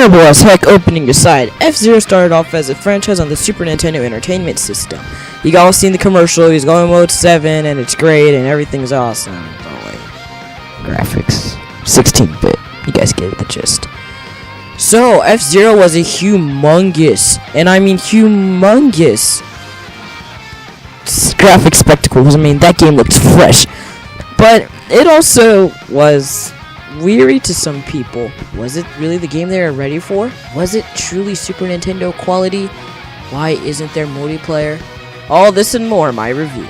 Enjoyable as heck opening aside, F-Zero started off as a franchise on the Super Nintendo Entertainment System. You all seen the commercial, he's going mode 7 and it's great and everything's awesome. Oh wait. Graphics. 16-bit. You guys get the gist. So, F-Zero was a humongous, and I mean humongous, graphic spectacles. I mean, that game looked fresh. But it also was weary to some people. Was it really the game they were ready for? Was it truly Super Nintendo quality? Why isn't there multiplayer? All this and more in my review.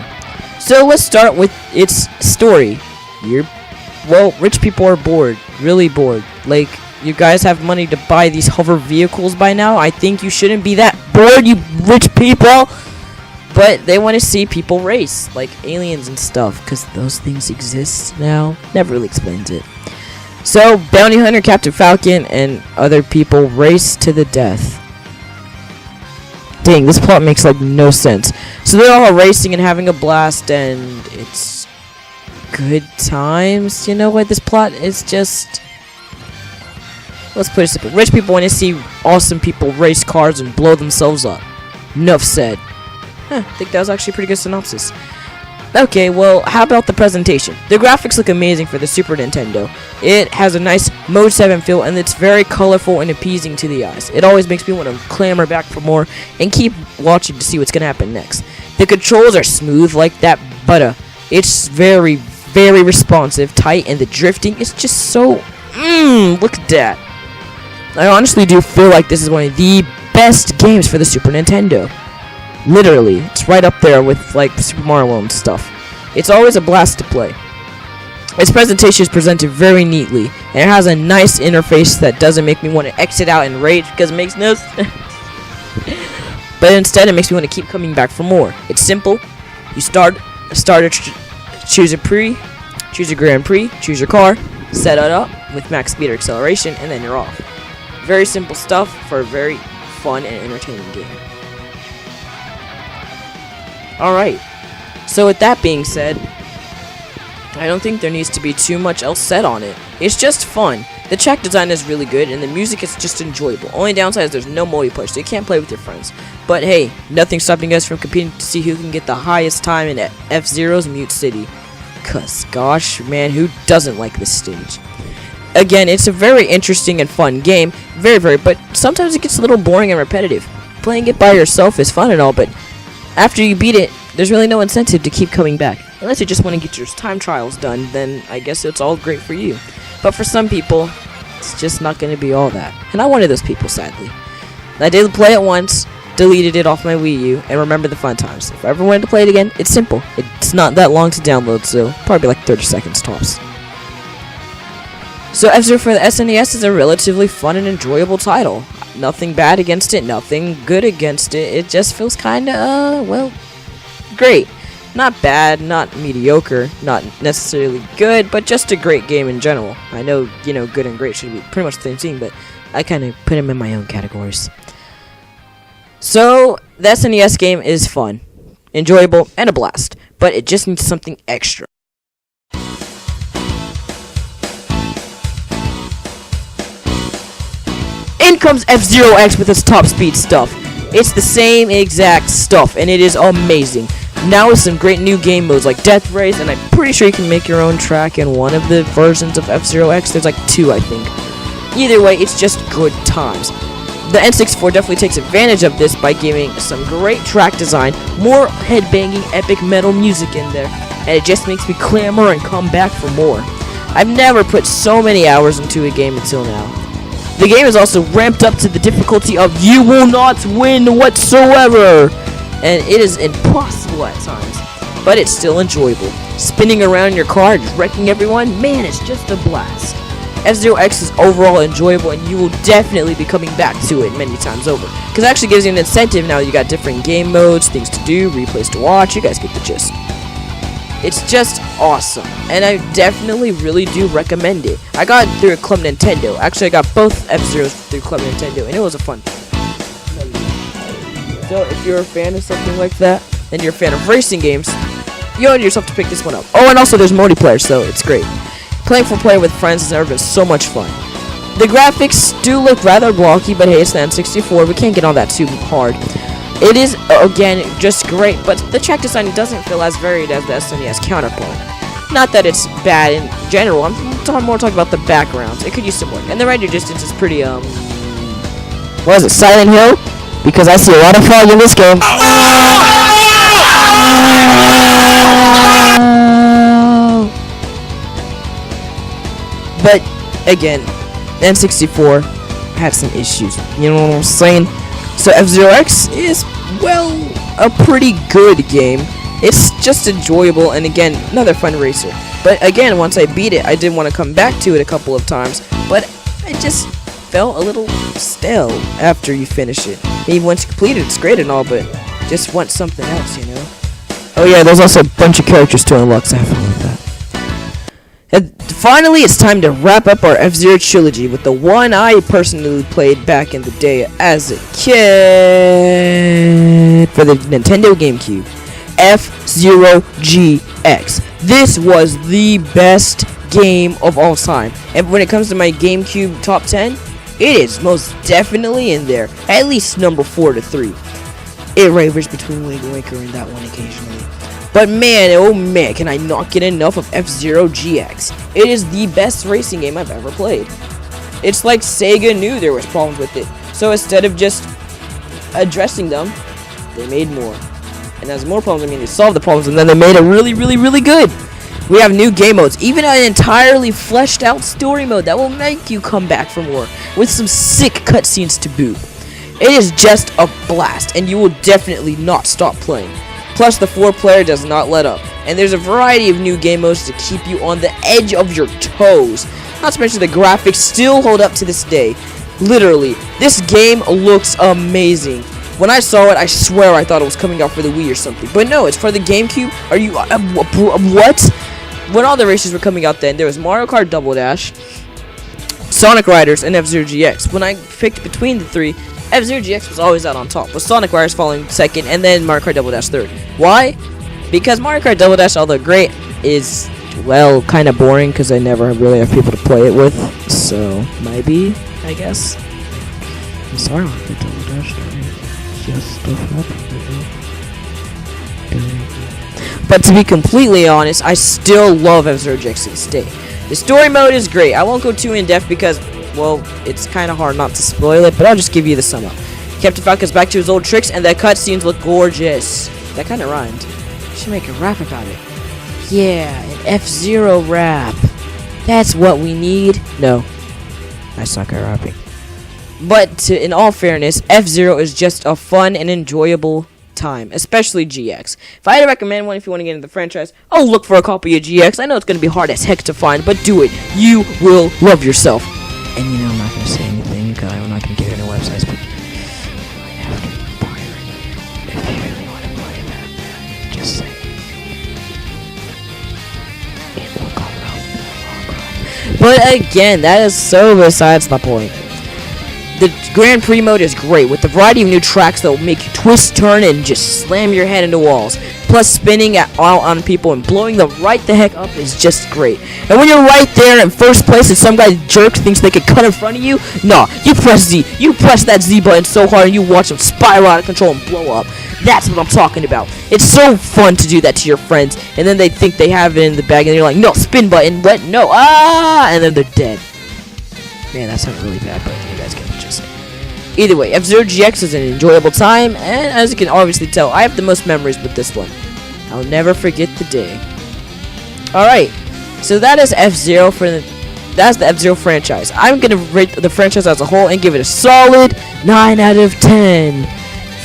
So let's start with its story. Rich people are bored. Really bored. Like, you guys have money to buy these hover vehicles by now. I think you shouldn't be that bored, you rich people. But they want to see people race, like aliens and stuff, because those things exist now. Never really explains it. So, Bounty Hunter, Captain Falcon, and other people race to the death. Dang, this plot makes like no sense. So they're all racing and having a blast, and it's good times. You know what? This plot is just... Let's put it simple. Rich people want to see awesome people race cars and blow themselves up. Enough said. I think that was actually a pretty good synopsis. Okay, well, how about the presentation? The graphics look amazing for the Super Nintendo. It has a nice Mode 7 feel, and it's very colorful and appeasing to the eyes. It always makes me want to clamor back for more and keep watching to see what's going to happen next. The controls are smooth like that butter. It's very, very responsive, tight, and the drifting is just so... look at that. I honestly do feel like this is one of the best games for the Super Nintendo. Literally, it's right up there with like Super Mario World and stuff. It's always a blast to play. Its presentation is presented very neatly, and it has a nice interface that doesn't make me want to exit out and rage because it makes no sense. But instead, it makes me want to keep coming back for more. It's simple. You choose a Grand Prix, choose your car, set it up with max speed or acceleration, and then you're off. Very simple stuff for a very fun and entertaining game. Alright, so with that being said, I don't think there needs to be too much else said on it. It's just fun. The track design is really good, and the music is just enjoyable. Only downside is there's no multiplayer, so you can't play with your friends. But hey, nothing's stopping us from competing to see who can get the highest time in F-Zero's Mute City. Cause gosh, man, who doesn't like this stage? Again, it's a very interesting and fun game. Very, but sometimes it gets a little boring and repetitive. Playing it by yourself is fun and all, but after you beat it, there's really no incentive to keep coming back. Unless you just want to get your time trials done, then I guess it's all great for you. But for some people, it's just not going to be all that. And I'm one of those people, sadly. I did play it once, deleted it off my Wii U, and remember the fun times. If I ever wanted to play it again, it's simple. It's not that long to download, so probably like 30 seconds tops. So F-Zero for the SNES is a relatively fun and enjoyable title. Nothing bad against it, nothing good against it. It just feels kinda, great. Not bad, not mediocre, not necessarily good, but just a great game in general. I know, good and great should be pretty much the same thing, but I kinda put them in my own categories. So, the SNES game is fun, enjoyable, and a blast, but it just needs something extra. In comes F-Zero X with its top speed stuff. It's the same exact stuff, and it is amazing. Now with some great new game modes like Death Race, and I'm pretty sure you can make your own track in one of the versions of F-Zero X. There's like 2, I think. Either way, it's just good times. The N64 definitely takes advantage of this by giving some great track design, more headbanging epic metal music in there, and it just makes me clamor and come back for more. I've never put so many hours into a game until now. The game is also ramped up to the difficulty of you will not win whatsoever, and it is impossible at times, but it's still enjoyable. Spinning around in your car, just wrecking everyone, man, it's just a blast. F-Zero X is overall enjoyable, and you will definitely be coming back to it many times over, because it actually gives you an incentive now. You got different game modes, things to do, replays to watch. You guys get the gist. It's just awesome, and I definitely really do recommend it. I got it through Club Nintendo. Actually, I got both F-Zeros through Club Nintendo, and it was a fun time. So, if you're a fan of something like that, and you're a fan of racing games, you owe yourself to pick this one up. Oh, and also there's multiplayer, so it's great. Playing for player with friends has never been so much fun. The graphics do look rather blocky, but hey, it's the N64. We can't get on that too hard. It is, again, just great, but the track design doesn't feel as varied as the SNES counterpart. Not that it's bad in general, I'm more talking about the backgrounds. It could use some work. And the render distance is pretty, what is it, Silent Hill? Because I see a lot of fog in this game. But, again, N64 had some issues. You know what I'm saying? So F-Zero X is, well, a pretty good game. It's just enjoyable, and again, another fun racer. But again, once I beat it, I did want to come back to it a couple of times, but I just felt a little stale after you finish it. Maybe once you complete it, it's great and all, but just want something else, you know? Oh yeah, there's also a bunch of characters to unlock, so have fun with that. And finally, it's time to wrap up our F-Zero trilogy with the one I personally played back in the day as a kid for the Nintendo GameCube. F-Zero GX. This was the best game of all time. And when it comes to my GameCube top 10, it is most definitely in there. At least number 4 to 3. It wavers between Wind Waker and that one occasionally. But man, oh man, can I not get enough of F-Zero GX. It is the best racing game I've ever played. It's like Sega knew there was problems with it. So instead of just addressing them, they made more. And as more problems, I mean, they solved the problems, and then they made it really, really, really good. We have new game modes, even an entirely fleshed out story mode that will make you come back for more, with some sick cutscenes to boot. It is just a blast, and you will definitely not stop playing. Plus, the 4-player does not let up, and there's a variety of new game modes to keep you on the edge of your toes. Not to mention the graphics still hold up to this day. Literally, this game looks amazing. When I saw it, I swear I thought it was coming out for the Wii or something. But no, it's for the GameCube. Are you... what? When all the races were coming out then, there was Mario Kart Double Dash, Sonic Riders, and F-Zero GX. When I picked between the three, F-Zero GX was always out on top, with Sonic Riders falling second, and then Mario Kart Double Dash third. Why? Because Mario Kart Double Dash, although great, is, well, kind of boring, because I never really have people to play it with. So, maybe, I guess. I'm sorry about the Double Dash. Just stuff happened. But to be completely honest, I still love F-Zero GX to this day. The story mode is great. I won't go too in-depth because, well, it's kind of hard not to spoil it, but I'll just give you the sum up. Captain Falcon's back to his old tricks, and the cutscenes look gorgeous. That kind of rhymed. I should make a rap about it. Yeah, an F-Zero rap. That's what we need. No, I suck at rapping. But in all fairness, F-Zero is just a fun and enjoyable time, especially GX. If I had to recommend one if you want to get into the franchise, I'll look for a copy of GX. I know it's going to be hard as heck to find, but do it. You will love yourself. And you know, I'm not going to say anything because I'm not going to give any websites, but you might have to pirate it if you really want to play that. Just say it will come out in the long run. But again, that is so besides the point. The Grand Prix mode is great, with a variety of new tracks that will make you twist, turn, and just slam your head into walls. Plus, spinning all on people and blowing them right the heck up is just great. And when you're right there in first place and some guy jerk thinks they could cut in front of you, nah, you press Z. You press that Z button so hard and you watch them spiral out of control and blow up. That's what I'm talking about. It's so fun to do that to your friends, and then they think they have it in the bag, and you're like, no, spin button, what? No, and then they're dead. Man, that sounded really bad, but you guys get the gist. Either way, F-Zero GX is an enjoyable time, and as you can obviously tell, I have the most memories with this one. I'll never forget the day. Alright, so that is F-Zero that's the F-Zero franchise. I'm gonna rate the franchise as a whole and give it a solid 9 out of 10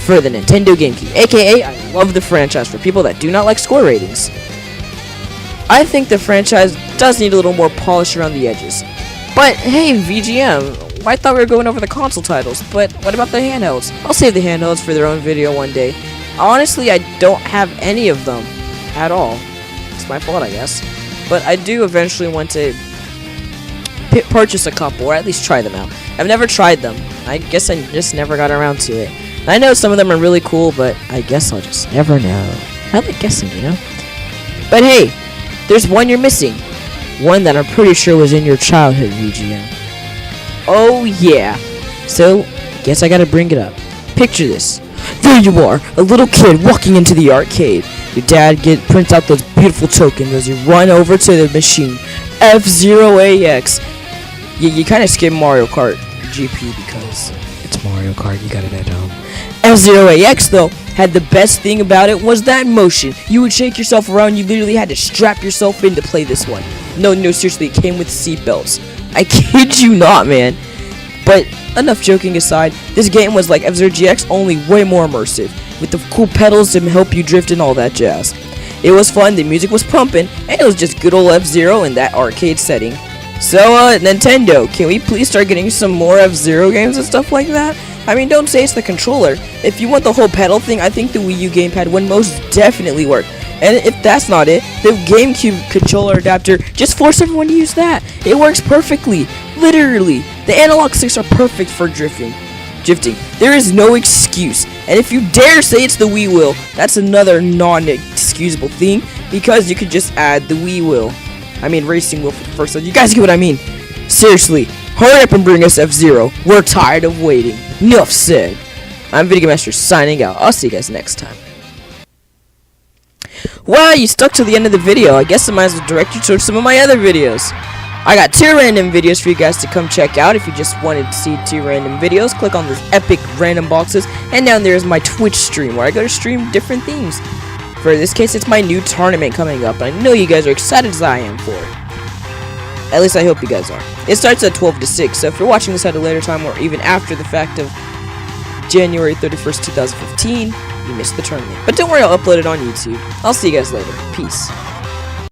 for the Nintendo GameCube. AKA, I love the franchise for people that do not like score ratings. I think the franchise does need a little more polish around the edges. But hey, VGM, I thought we were going over the console titles, but what about the handhelds? I'll save the handhelds for their own video one day. Honestly, I don't have any of them at all. It's my fault, I guess. But I do eventually want to purchase a couple, or at least try them out. I've never tried them. I guess I just never got around to it. And I know some of them are really cool, but I guess I'll just never know. I like guessing, you know? But hey, there's one you're missing. One that I'm pretty sure was in your childhood, VGM. Oh yeah. So, guess I gotta bring it up. Picture this. There you are, a little kid walking into the arcade. Your dad prints out those beautiful tokens as you run over to the machine. F-Zero AX. You kind of skip Mario Kart GP because it's Mario Kart, you got it at home. F-Zero AX though had the best thing about it was that motion. You would shake yourself around, you literally had to strap yourself in to play this one. No, seriously, it came with seatbelts. I kid you not, man. But enough joking aside, this game was like F-Zero GX, only way more immersive, with the cool pedals to help you drift and all that jazz. It was fun, the music was pumping, and it was just good old F-Zero in that arcade setting. So, Nintendo, can we please start getting some more F-Zero games and stuff like that? I mean, don't say it's the controller. If you want the whole pedal thing, I think the Wii U gamepad would most definitely work. And if that's not it, the GameCube controller adapter, just force everyone to use that. It works perfectly. Literally. The analog sticks are perfect for drifting. There is no excuse. And if you dare say it's the Wii Wheel, that's another non-excusable thing, because you could just add the Wii Wheel. I mean, racing wheel for the first time. You guys get what I mean? Seriously, hurry up and bring us F-Zero. We're tired of waiting. Enough said. I'm Video Game Master signing out. I'll see you guys next time. Wow, you stuck to the end of the video. I guess I might as well direct you towards some of my other videos. I got 2 random videos for you guys to come check out. If you just wanted to see 2 random videos, click on those epic random boxes, and down there is my Twitch stream where I go to stream different things. For this case, it's my new tournament coming up, and I know you guys are excited as I am for it. At least I hope you guys are. It starts at 12 to 6, so if you're watching this at a later time or even after the fact of January 31st, 2015, you missed the tournament. But don't worry, I'll upload it on YouTube. I'll see you guys later. Peace.